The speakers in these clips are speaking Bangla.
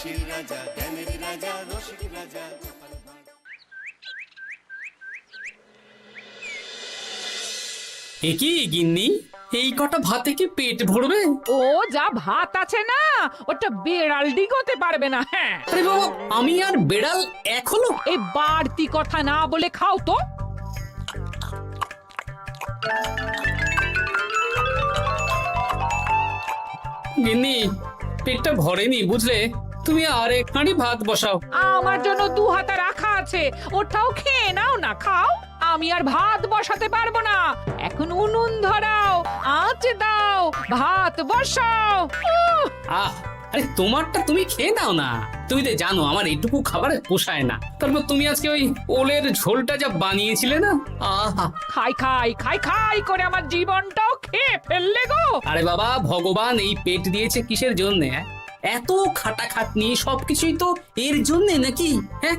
হাসির রাজা, জ্ঞানের রাজা, রসিক রাজা গোপাল ভাঁড়। একই গিন্নি, এই কটা ভাতে কি পেট ভরবে? ও যা ভাত আছে না, ওটা বেড়াল ডিগোতে পারবে না। হ্যাঁ, আরে বাবা, আমি আর বেড়াল এক হলো? এই বাড়তি কথা না বলে খাও তো। গিন্নি, পেটটা ভরেনি বুঝলে, তুমি আরেক হাঁড়ি ভাত বসাও। আমার জন্য 2 হাতা রাখা আছে, ওটাও খেয়ে নাও না, খাও। আমি আর ভাত বসাতে পারবো না, এখন উনুন ধরাও, আঁচ দাও, ভাত বসাও। আহ, আরে তোমারটা তুমি খেয়ে নাও না। তুমি তো জানো আমার এইটুকু খাবার পোষায় না। তারপর তুমি আজকে ওই ওলের ঝোলটা যা বানিয়েছিলে না, আহা। খাই খাই খাই খাই করে আমার জীবনটাও খেয়ে ফেললে গো। আরে বাবা, ভগবান এই পেট দিয়েছে কিসের জন্যে? এত খাটাখাটনি সবকিছুই তো এর জন্যে নাকি? হ্যাঁ,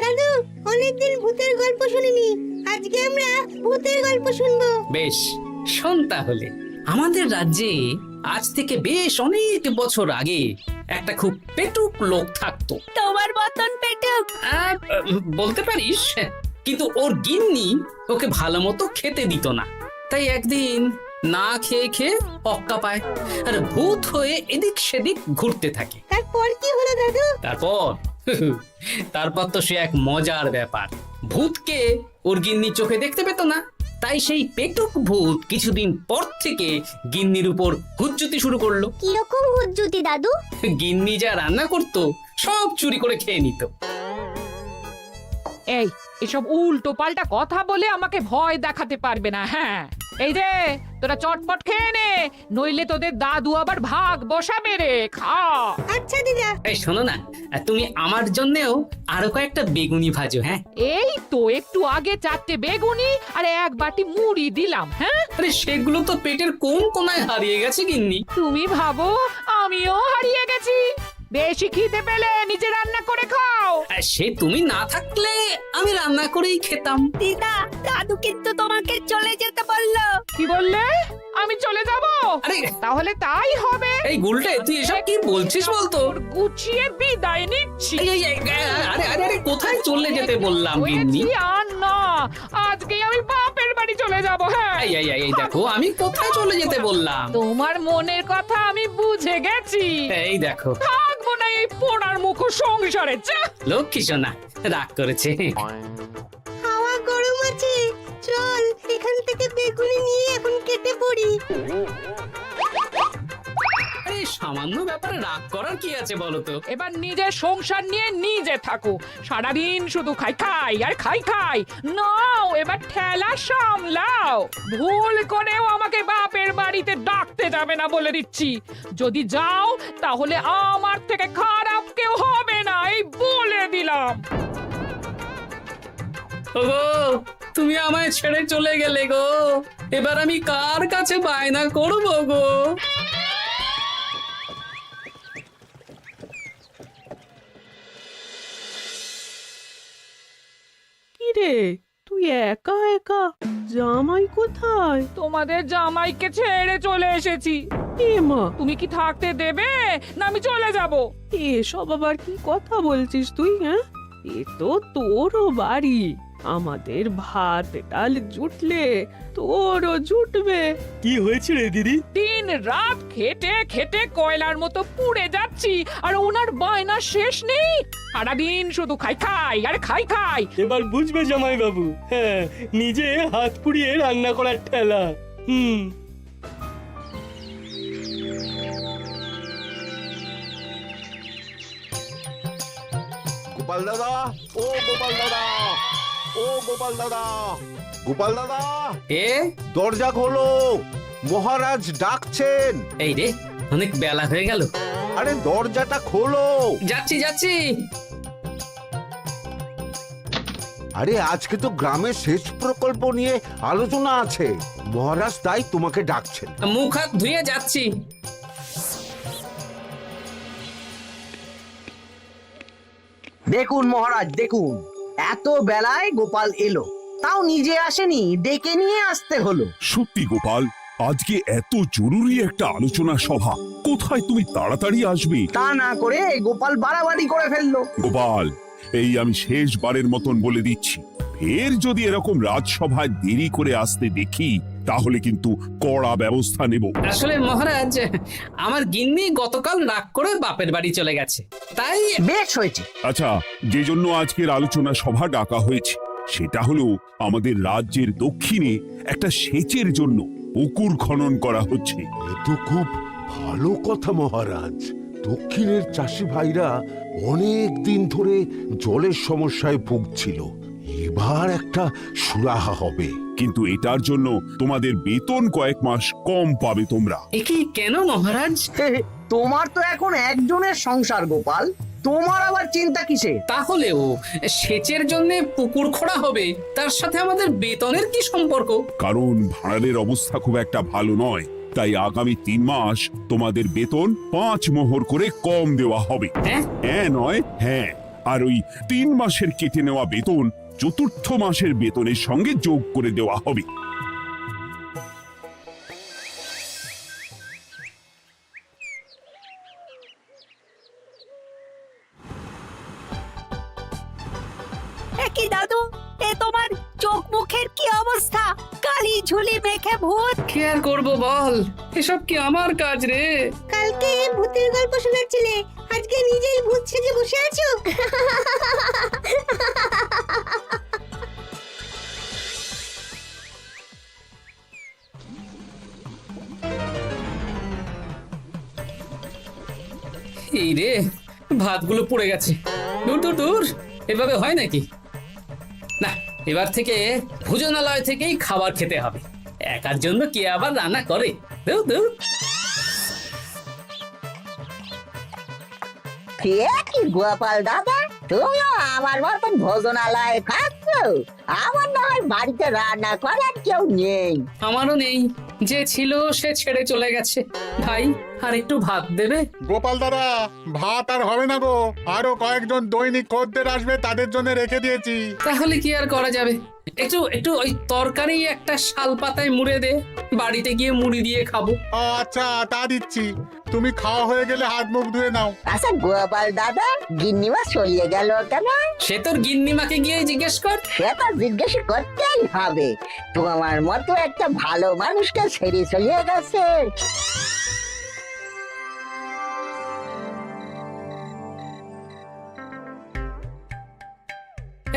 দাদু, অনেকদিন ভূতের গল্প শুনিনি, আজকে আমরা ভূতের গল্প শুনবো। বেশ, শোন তাহলে। আমাদের রাজ্যে আজ থেকে বেশ অনেক বছর আগে একটা খুব পেটুক লোক থাকতো। তোমার মতন পেটুক? বলতে পারিস, কিন্তু ওর গিন্নি ওকে ভালো মতো খেতে দিত না। তাই একদিন না খেয়ে খেয়ে অক্কা পায় আর ভূত হয়ে এদিক সেদিক ঘুরতে থাকে। তারপর কি হলো দাদু? তারপর তো সে এক মজার ব্যাপার। ভূতকে ওর গিন্নি চোখে দেখতে পেত না, তাই সেই পেটুক ভূত কিছুদিন পর থেকে গিন্নির উপর হুজ্জুতি শুরু করলো। কিরকম হুজ্জুতি দাদু? গিন্নি যা রান্না করতো সব চুরি করে খেয়ে নিত। এই এসব উল্টো পাল্টা কথা বলে আমাকে ভয় দেখাতে পারবে না। হ্যাঁ, এই যে তোরা চটপট খেয়ে নে, নইলে তোদের দাদু আবার ভাগ বসাবে রে। খা। আচ্ছা দিদা। এই শোনো না, তুমি আমার জন্যেও আরো কয়েকটা বেগুনি ভাজো। হ্যাঁ, এই তো একটু আগে 4টে বেগুনি আর 1 বাটি মুড়ি দিলাম। হ্যাঁ, আরে সেগুলো তো পেটের কোন কোনায় হারিয়ে গেছে গিন্নি। তুমি ভাবো আমিও হারিয়ে গেছি? বেশি খিদে পেলে নিজে রান্না করে খাও। আর সে তুমি না থাকলে আমি রান্না করেই খেতাম। দিদা, দাদু কিন্তু তোমাকে চলে যেতে বললো। কি বললে? আমি চলে যাব? আরে তাহলে তাই হবে। এই গুলটে, তুই এসব কি বলছিস বলতো? গুছিয়ে বিদায় নিচ্ছি। আরে আরে আরে, কোথায় চলে যেতে বললাম গিন্নি? হয়েছি আর না, আজকে আমি বাপের বাড়ি চলে যাব। হ্যাঁ, এই দেখো, আমি কোথায় চলে যেতে বললাম? তোমার মনের কথা আমি বুঝে গেছি। এই দেখো, থাকবো না এই পোড়ার মুখ সংসারে। যা। লক্ষ্মী সোনা রাগ করেছে। হাওয়া গরম আছে, চল এখান থেকে বেগুনি নিয়ে এখন কেটে পড়ি। এই সামান্য ব্যাপারে রাগ করার কি আছে বলো তো? এবার নিজের সংসার নিয়ে নিজে থাকো, সারাদিন শুধু খাই খাই আর খাই খাই। নাও এবার ঠেলা সামলাও। ভুল করেও আমাকে বাপের বাড়িতে ডাকতে যাবে না বলে দিচ্ছি। যদি যাও তাহলে আমার থেকে খারাপ কেউ হবে না, এই বলে দিলাম। ওগো, তুমি আমায় ছেড়ে চলে গেলে গো, এবার আমি কার কাছে বায়না করবো গো? কিরে, তুই একা একা? জামাই কোথায়? তোমাদের জামাইকে ছেড়ে চলে এসেছি। এ মা, তুমি কি থাকতে দেবে না আমি চলে যাব? এসব আবার কি কথা বলছিস তুই? হ্যাঁ, এ তো তোরও বাড়ি। আমাদের ভাত ডাল জুটলে তোরও জুটবে। কি হয়েছে রে দিদি? দিন রাত খেটে খেটে কয়লার মতো পুড়ে যাচ্ছি, আর ওনার বায়না শেষ নেই। সারাদিন শুধু খাই খাই আর খাই খাই। এবার বুঝবে জামাই বাবু। হ্যাঁ, নিজে হাত পুড়িয়ে রান্না করার ঠেলা। গোপাল দাদা, ও গোপাল দাদা, ও গোপাল দাদা, গোপাল দাদা, এ দরজা খোলো, মহারাজ ডাকছেন। এই রে, অনেক বেলা হয়ে গেল। আরে দরজাটা খোলো। যাচ্ছি যাচ্ছি। আরে আজকে তো গ্রামের সেচ প্রকল্প নিয়ে আলোচনা আছে, মহারাজ তাই তোমাকে ডাকছেন। মুখ হাত ধুয়ে যাচ্ছি। দেখুন মহারাজ, দেখুন এত বেলায় গোপাল এলো, তাও নিজে আসেনি, ডেকে নিয়ে আসতে হলো। সত্যি গোপাল, আজকে এত জরুরি একটা আলোচনা সভা, কোথায় তুমি তাড়াতাড়ি আসবে? তা না করে গোপাল বাড়াবাড়ি করে ফেললো। গোপাল, এই আমি শেষবারের মতন বলে দিচ্ছি, ফের যদি এরকম রাজসভায় দেরি করে আসতে দেখি তাহলে কিন্তু কড়া ব্যবস্থা নেব। আসলে মহারাজ, আমার গিন্নি গতকাল রাগ করে বাপের বাড়ি চলে গেছে, তাই বেশ হয়েছে। আচ্ছা, যে জন্য আজকের আলোচনা সভা ডাকা হয়েছে সেটা হলো আমাদের রাজ্যের দক্ষিণে একটা সেচের জন্য পুকুর খনন করা হচ্ছে। এ তো খুব ভালো কথা মহারাজ। দক্ষিণের চাষি ভাইরা অনেক দিন ধরে জলের সমস্যায় ভুগছিল, এবার একটা সুরাহা হবে। কিন্তু এটার জন্য তোমাদের বেতন কয়েক মাস কম পাবে তোমরা। একি কেন মহারাজ? তোমার তো এখন একজনের সংসার গোপাল, তোমার আবার চিন্তা কিসে? তাহলেও সেচের জন্য পুকুর খোঁড়া হবে, তার সাথে আমাদের বেতনের কি সম্পর্ক? কারণ ভাড়ারের অবস্থা খুব একটা ভালো নয়, তাই আগামী 3 মাস তোমাদের বেতন 5 মোহর করে কম দেওয়া হবে। হ্যাঁ? হ্যাঁ নয় হ্যাঁ। আর ওই 3 মাসের কেটে নেওয়া বেতন চতুর্থ মাসের বেতনের সঙ্গে যোগ করে দেওয়া হবে। কি দাদু, এ তোমার চোখ মুখের কি অবস্থা? কালি ঝুলি মেখে ভূত। কি আর করবো বল, এসব কি আমার কাজ রে? কালকে ভূতের গল্প শোনাচ্ছিলে, আজকে নিজেই ভূত সেজে বসে আছো। এই রে, ভাতগুলো পুড়ে গেছে। দূর দূর দূর, এভাবে হয় নাকি? না, এবার থেকে ভোজনালয় থেকেই খাবার খেতে হবে। একার জন্য কে আবার রান্না করে? দূর দূর। কি গোপাল দাদা, তুমিও আমার মতন ভোজনালয়ে খাচ্ছ? আমার না হয় বাড়িতে রান্না করার কেউ নেই। আমারও নেই, যে ছিল সে ছেড়ে চলে গেছে। ভাই, আর একটু ভাত দেবে? গোপাল দাদা, ভাত আর হবে না গো, আরো কয়েকজন দৈনিক খদ্দের আসবে, তাদের জন্য রেখে দিয়েছি। তাহলে কি আর করা যাবে? একটু একটু ওই তরকারি একটা শাল পাতায় মুড়ে দে, বাড়িতে গিয়ে মুড়ি দিয়ে খাবো। আচ্ছা, তা দিচ্ছি। তুমি খাওয়া হয়ে গেলে হাত মুখ ধুয়ে নাও। আচ্ছা গোপাল দাদা, গিন্নিমা চলিয়ে গেল কেন? সে তোর গিন্নিমাকে গিয়ে জিজ্ঞেস কর। সেটা জিজ্ঞেস করতেই হবে, তোমার মতো একটা ভালো মানুষকে ছেড়ে চলিয়ে গেছে।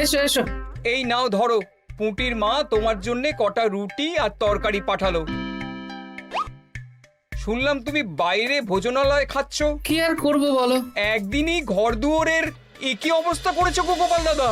এসো এসো। এই নাও ধরো, পুঁটির মা তোমার জন্য কটা রুটি আর তরকারি পাঠালো। শুনলাম তুমি বাইরে ভোজনালয় খাচ্ছ। কি আর করবো বলো, একদিনই ঘর দুয়ারের একই অবস্থা করেছো গো গোপাল দাদা।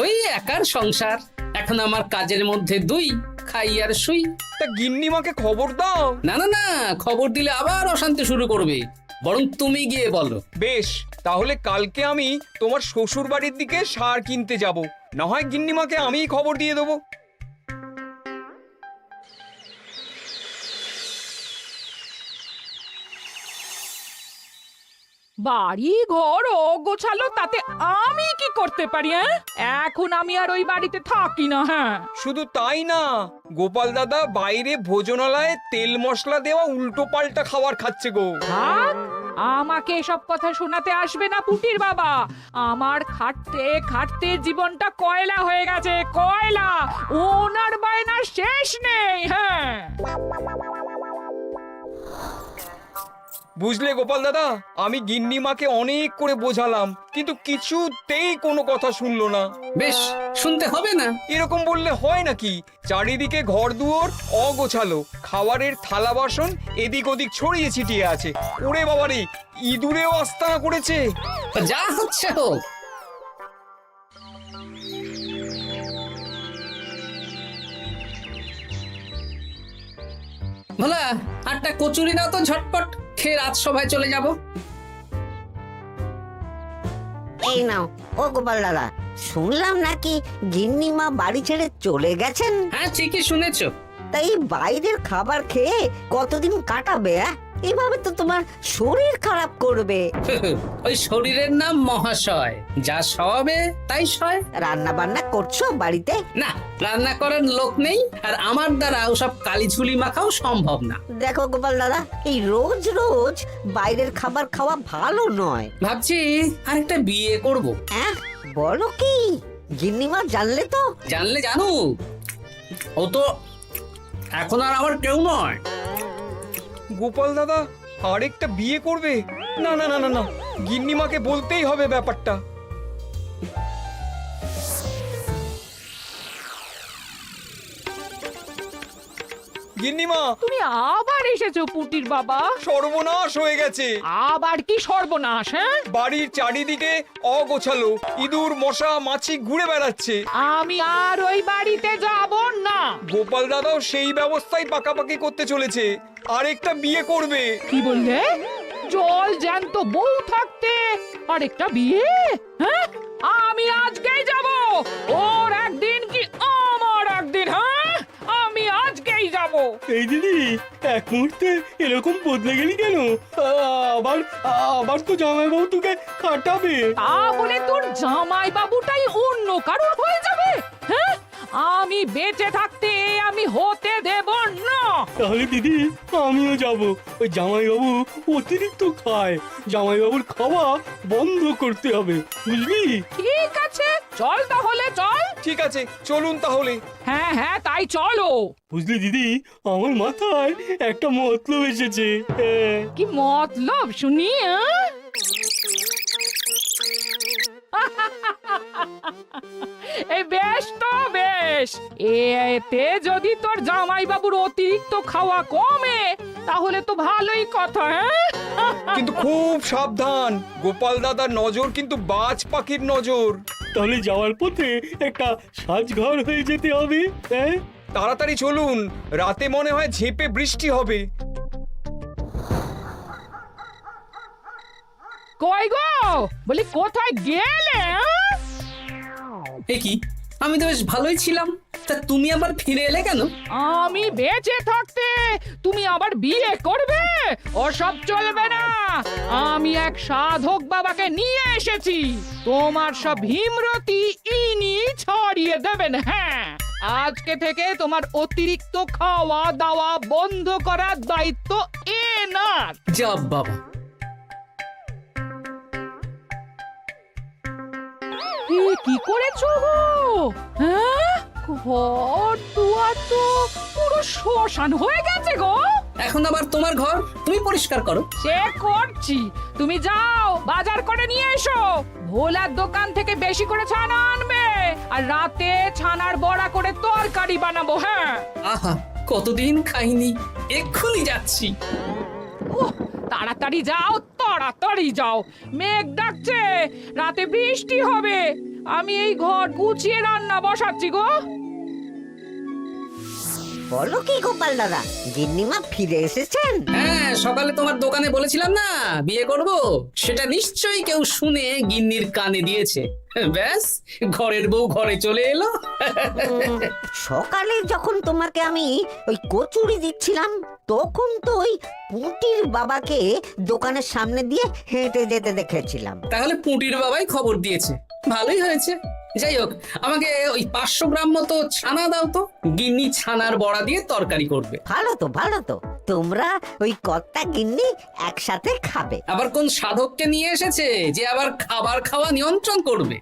ওই একার সংসার, এখন আমার কাজের মধ্যে দুই, খাই আর শুই। তা গিন্নিমাকে খবর দাও। না না না, খবর দিলে আবার অশান্তি শুরু করবে, বরং তুমি গিয়ে বলো। বেশ, তাহলে কালকে আমি তোমার শ্বশুর বাড়ির দিকে সার কিনতে যাব, না হয় গিন্নিমাকে আমিই খবর দিয়ে দেবো। বাড়ি ঘর অগোছালো, তাতে আমি কি করতে পারি? এখন আমি আর ওই বাড়িতে থাকি না। হ্যাঁ, শুধু তাই না, গোপাল দাদা বাইরে ভোজনালয়ে তেল মশলা দেওয়া উল্টো পাল্টা খাবার খাচ্ছে গো। থাক, আমাকে এসব কথা শোনাতে আসবে না পুটির বাবা। আমার খাটতে খাটতে জীবনটা কয়লা হয়ে গেছে, কয়লা। ওনার বায়নার শেষ নেই। হ্যাঁ, বুঝলে গোপাল দাদা, আমি গিন্নিমাকে অনেক করে বোঝালাম, কিন্তু কিছুতেই কোনো কথা শুনলো না। বেশ, শুনতে হবে না। এরকম বললে হয় নাকি? চারিদিকে ঘর দুয়ার অগোছালো, খাবারের থালা বাসন এদিক ওদিক ছড়িয়ে ছিটিয়ে আছে। ওরে বাবারে, ইঁদুরেও আস্তানা করেছে। যা হচ্ছে হোক। ভোলা, আটটা কচুরি দাও তো, ঝটপট খেয়ে রাত সভায় চলে যাব। এই নাও। ও গোপাল দাদা, শুনলাম নাকি গিন্নিমা বাড়ি ছেড়ে চলে গেছেন? হ্যাঁ, ঠিকই শুনেছো। তাই বাইরের খাবার খেয়ে কতদিন কাটাবে? এভাবে তো তোমার শরীর খারাপ করবে। ওই শরীরের নাম মহাশয়, যা সবে তাই সয়। রান্না বান্না করছো বাড়িতে? না, রান্না করার লোক নেই, আর আমার দ্বারা ওসব কালিঝুলি মাখাও সম্ভব না। দেখো গোপাল দাদা, এই রোজ রোজ বাইরের খাবার খাওয়া ভালো নয়। ভাবছি আরেকটা বিয়ে করব। হ্যাঁ, বলো কি? গিন্নিমা জানলে তো? জানলে জানুক, ও তো এখন আর আমার কেউ নয়। গোপাল দাদা আরেকটা বিয়ে করবে? না না না না না, গিন্নিমাকে বলতেই হবে ব্যাপারটা। গিন্নিমা, তুমি আবার এসেছো পুটির বাবা? সর্বনাশ হয়ে গেছে। আবার কি সর্বনাশ? হ্যাঁ, বাড়ির চারিদিকে অগোছালো, ইঁদুর মশা মাছি ঘুরে বেড়াচ্ছে। আমি আর ওই বাড়িতে যাব না। গোপাল দাদাও সেই ব্যবস্থাই পাকাপাকি করতে চলেছে, আরেকটা বিয়ে করবে। কি বললে? জল জ্যান্ত বউ থাকতে আরেকটা বিয়ে? হ্যাঁ, আমি আজকেই যাব। ওর একদিন কি আমার একদিন? হ্যাঁ, আমি আজকেই যাব। এই দিদি, এক মুহূর্তে এরকম বদলে গেলি কেন? আবার আবার তো জামাইবাবু তোকে কাটাবে। তা বলে তোর জামাই বাবুটাই অন্য কারোর হয়ে যাবে? হ্যাঁ, আমি বেঁচে থাকতে আমি হতে দেব না। তাহলে দিদি আমিও যাব। ওই জামাইবাবু অতিরিক্ত খায়, জামাইবাবুর খাওয়া বন্ধ করতে হবে, বুঝলি? ঠিক আছে, চল তাহলে চল। ঠিক আছে, চলুন তাহলে। হ্যাঁ হ্যাঁ, তাই চলো। বুঝলি দিদি, আমার মাথায় একটা মতলব এসেছে। হ্যাঁ। কি মতলব শুনি? এই বেশ তো বেশ, এতে যদি তোর জামাই বাবুর অতিরিক্ত খাওয়া কমে তাহলে তো ভালোই কথা। হ্যাঁ, কিন্তু খুব সাবধান, গোপাল দাদার নজর কিন্তু বাজ পাখির নজর। তাহলে যাওয়ার পথে একটা সাজঘর হয়ে যেতে হবে। হ্যাঁ, তাড়াতাড়ি চলুন, রাতে মনে হয় ঝেঁপে বৃষ্টি হবে। কই গো, বলি কোথায় গেলে? এ কি, আমি তো বেশ ভালোই ছিলাম, তা তুমি আবার ফিরে এলে কেন? আমি বেঁচে থাকতে তুমি আবার বিয়ে করবে? ওসব চলবে না। আমি এক সাধক বাবাকে নিয়ে এসেছি, তোমার সব ভীমরতি ইনি ছড়িয়ে দেবেন। হ্যাঁ, আজকে থেকে তোমার অতিরিক্ত খাওয়া দাওয়া বন্ধ করার দায়িত্ব এনার। যা বাবা, কি করেছো গো? হ্যাঁ, ঘর দুয়ার তো পুরো শ্মশান হয়ে গেছে গো। এখন আবার তোমার ঘর তুমি পরিষ্কার করো। সে করছি, তুমি যাও বাজার করে নিয়ে এসো। ভোলার দোকান থেকে বেশি করে ছানা আনবে, আর রাতে ছানার বড়া করে তরকারি বানাবো। হ্যাঁ, আহা, কতদিন খাইনি, এক্ষুনি যাচ্ছি। তাড়াতাড়ি যাও, তাড়াতাড়ি যাও, মেঘ ডাকছে, রাতে বৃষ্টি হবে। আমি এই ঘর গুছিয়ে রান্না বসাচ্ছি গো। বলো কি গোপাল দাদা, গিন্নিমা ফিরে এসেছেন? হ্যাঁ, সকালে তোমার দোকানে বলেছিলাম না বিয়ে করব, সেটা নিশ্চয়ই কেউ শুনে গিন্নির কানে দিয়েছে। ব্যাস, ঘরের বউ ঘরে চলে এলো। সকালে যখন তোমাকে আমি ওই কচুরি দিচ্ছিলাম, তখন তো ওই পুঁটির বাবাকে দোকানের সামনে দিয়ে হেঁটে যেতে দেখেছিলাম। তাহলে পুঁটির বাবাই খবর দিয়েছে, ভালোই হয়েছে। যাই হোক, আমাকে ওই 500 গ্রাম মতো ছানা দাও তো, গিন্নি ছানার বড়া দিয়ে তরকারি করবে। ভালো তো, ভালো তো, তোমরা ওই কর্তা গিন্নি একসাথে খাবে। আবার কোন সাধককে নিয়ে এসেছে যে আবার খাবার খাওয়া নিয়ন্ত্রণ করবে?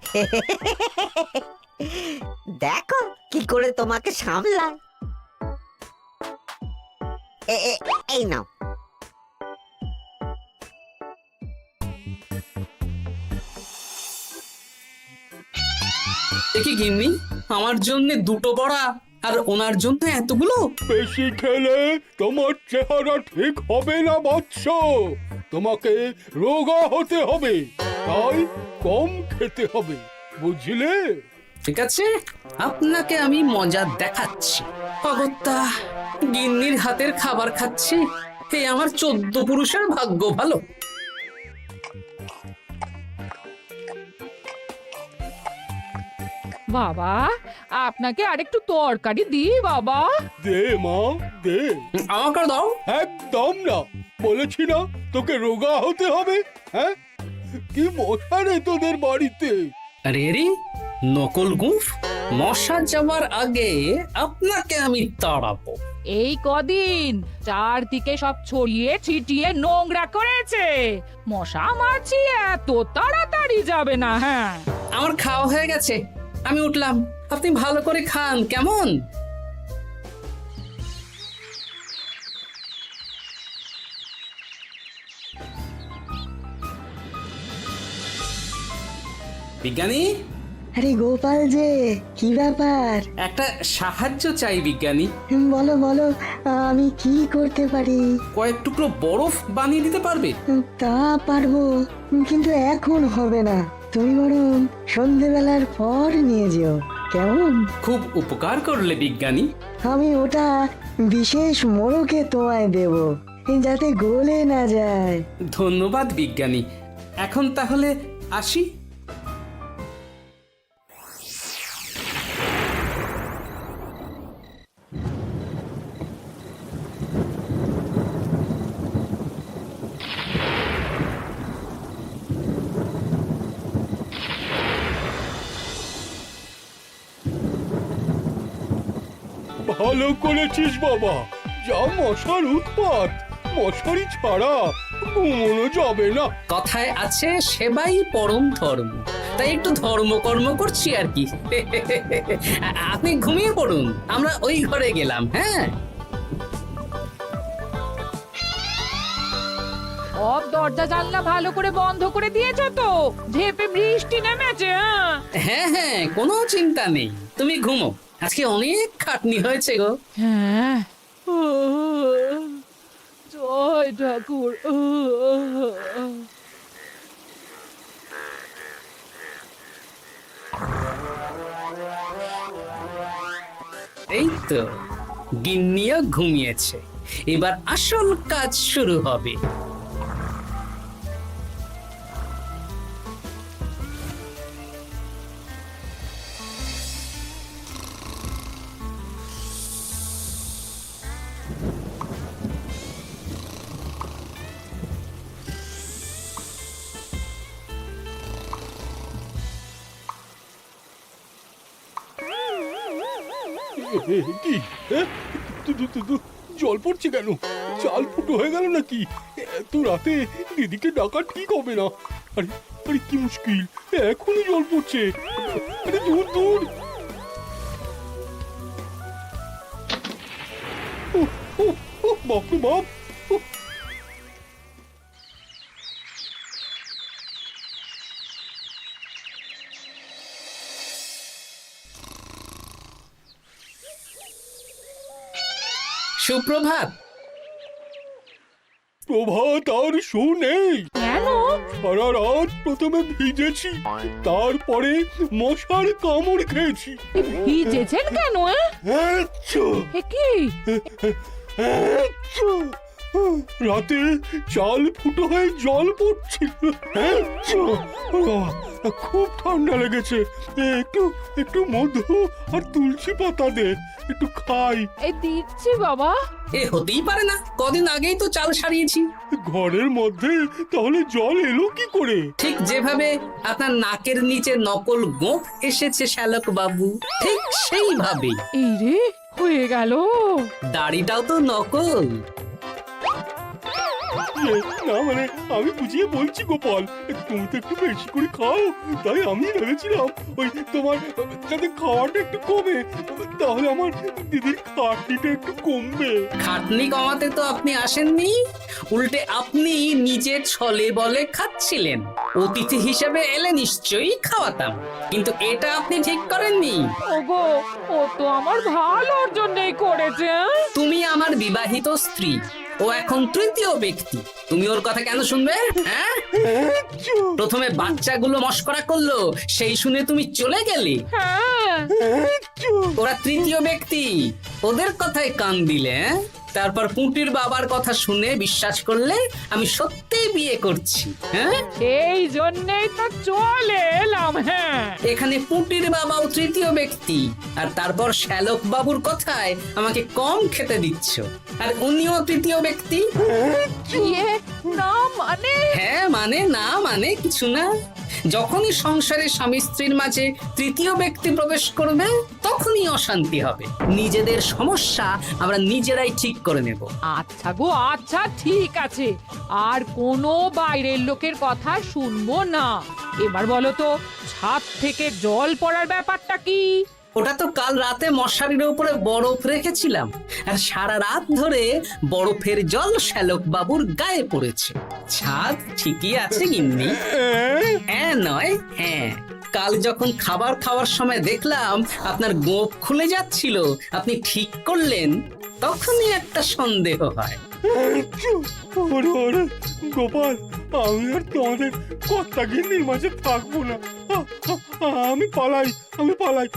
দেখো কি করে তোমাকে সামলায়। এই নাও। দেখি গিন্নি, আমার জন্য দুটো বড়া আর ওনার জন্য এতগুলো? বেশি খেলে তোমার চেহারা ঠিক হবে না বৎস, তোমাকে রোগা হতে হবে, তাই কম খেতে হবে, বুঝলে? ঠিক আছে, আপনাকে আমি মজা দেখাচ্ছি। অগত্যা গিন্নির হাতের খাবার খাচ্ছি, হে আমার 14 পুরুষের ভাগ্য ভালো। বাবা আপনাকে আরেকটু তরকারি দিই বাবা। দে মা দে। আমাকে দাও। একদম না, বলেছি না তোকে রোগা হতে হবে। হ্যাঁ, কি মশা রে তোদের বাড়িতে। আরে রে, নকল গুঁফ, মশা যাওয়ার আগে আপনাকে আমি তাড়াবো। এই কদিন চারদিকে সব ছড়িয়ে ছিটিয়ে নোংরা করেছে, মশা মাছি এত তাড়াতাড়ি যাবে না। হ্যাঁ, আমার খাওয়া হয়ে গেছে, আমি উঠলাম। আপনি ভালো করে খান কেমন? বিজ্ঞানী, আরে গোপাল যে, কি ব্যাপার? একটা সাহায্য চাই বিজ্ঞানী। বলো বলো, আমি কি করতে পারি? কয়েক টুকরো বরফ বানিয়ে দিতে পারবে? তা পারবো, কিন্তু এখন হবে না। তুমি বরং সন্ধেবেলার পর নিয়ে যেও, কেমন? খুব উপকার করলে বিজ্ঞানী। আমি ওটা বিশেষ মোড়কে তোমায় দেব, যাতে গলে না যায়। ধন্যবাদ বিজ্ঞানী, এখন তাহলে আসি। ভালো করেছিস বাবা, যা মশার উৎপাত, মশারি ছাড়া ঘুমোনো যাবে না। কথায় আছে সেবাই পরম ধর্ম, তাই একটু ধর্মকর্ম করছি আর কি। আপনি ঘুমিয়ে পড়ুন, আমরা ওই ঘরে গেলাম। হ্যাঁ, সব দরজা জানলা ভালো করে বন্ধ করে দিয়েছো তো? ঝেপে বৃষ্টি নেমেছে। হ্যাঁ হ্যাঁ, কোনো চিন্তা নেই, তুমি ঘুমো। আজকে অনেক খাটনি হয়েছে গো। হ্যাঁ, জয় ঠাকুর। এই তো গিন্নিও ঘুমিয়েছে, এবার আসল কাজ শুরু হবে। কি জল পড়ছে কেন? চাল ফুটো হয়ে গেল নাকি? এত রাতে দিদিকে ডাকা ঠিক হবে না। আরে আরে কি মুশকিল, এখনই জল পড়ছে। আরে দূর দূর। বাপরে বাপ। সুপ্রভাত। প্রভাত আর শো নেই। কেন? সারা রাত প্রথমে ভিজেছি, তারপরে মশার কামড় খেয়েছি। ভিজেছেন কেন? কি রাতে চাল ফুটো হয়ে জল পড়ছিল। খুব ঠান্ডা লেগেছে, একটু একটু মধু আর তুলসী পাতা দে, একটু খাই। এই দিচ্ছি বাবা। এ হতেই পারে না, কদিন আগেই তো চাল সারিয়েছি। ঘরের মধ্যে তাহলে জল এলো কি করে? ঠিক যেভাবে আপনার নাকের নিচে নকল গোঁফ এসেছে শ্যালক বাবু, ঠিক সেইভাবেই। এই রে, হয়ে গেল। দাড়িটাও তো নকল। না মানে আমি বুঝিয়ে বলছি গোপাল, তুমি তো একটু বেশি করে খাও, তাই আমি ভেবেছিলাম ওই তোমার যাতে খাওয়াটা একটু কমে, তাহলে আমার দিদির খাটনিটা একটু কমবে। খাটনি কমাতে তো আপনি আসেননি, উল্টে আপনি নিজে ছলে বলে খাচ্ছিলেন। অতিথি হিসেবে এলে নিশ্চয়ই খাওয়াতাম, কিন্তু এটা আপনি ঠিক করেননি। ওগো, ও তো আমার ভালোর জন্যই করেছে। তুমি আমার বিবাহিত স্ত্রী, ও এখন তৃতীয় ব্যক্তি, তুমি ওর কথা কেন শুনবে? হ্যাঁ, প্রথমে বাচ্চাগুলো মস্করা করলো, সেই শুনে তুমি চলে গেলে। ওরা তৃতীয় ব্যক্তি, ওদের কথায় কান দিলে। তারপর পুঁটির বাবার কথা শুনে বিশ্বাস করলে আমি সত্যিই বিয়ে করছি। হ্যাঁ, সেই জন্যেই তো চলে এলাম। হ্যাঁ, এখানে পুঁটির বাবাও তৃতীয় ব্যক্তি, আর তারপর শ্যালক বাবুর কথায় আমাকে কম খেতে দিচ্ছ, আর উনিও তৃতীয় ব্যক্তি। ইয়ে, না মানে? হ্যাঁ মানে না মানে কিছু না। যখনই সংসারে স্বামী স্ত্রীর মাঝে তৃতীয় ব্যক্তি প্রবেশ করবে তখনই অশান্তি হবে। নিজেদের সমস্যা আমরা নিজেরাই ঠিক করে নেব। আচ্ছা গো, আচ্ছা ঠিক আছে, আর কোনো বাইরের লোকের কথা শুনবো না। এবার বলো তো, ছাদ থেকে জল পড়ার ব্যাপারটা কি? ওটা তো কাল রাতে মশারির উপরে বরফ রেখেছিলাম, আর সারা রাত ধরে বরফের জল শ্যালক বাবুর গায়ে পড়েছে। ছাদ ঠিকই আছে গিন্নি। হ্যাঁ নয় হ্যাঁ, কাল যখন খাবার খাওয়ার সময় দেখলাম আপনার গোঁফ খুলে যাচ্ছিল, আপনি ঠিক করলেন, তখনই একটা সন্দেহ হয়। ওরে ওরে গোপাল, আমি আর তোমাদের কর্তা গিন্নির মাঝে থাকবো না। আমি পালাই, আমি পালাই।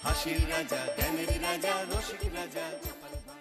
হাসির রাজা জ্ঞানের রাজা রসিক রাজা গোপাল ভাঁড়।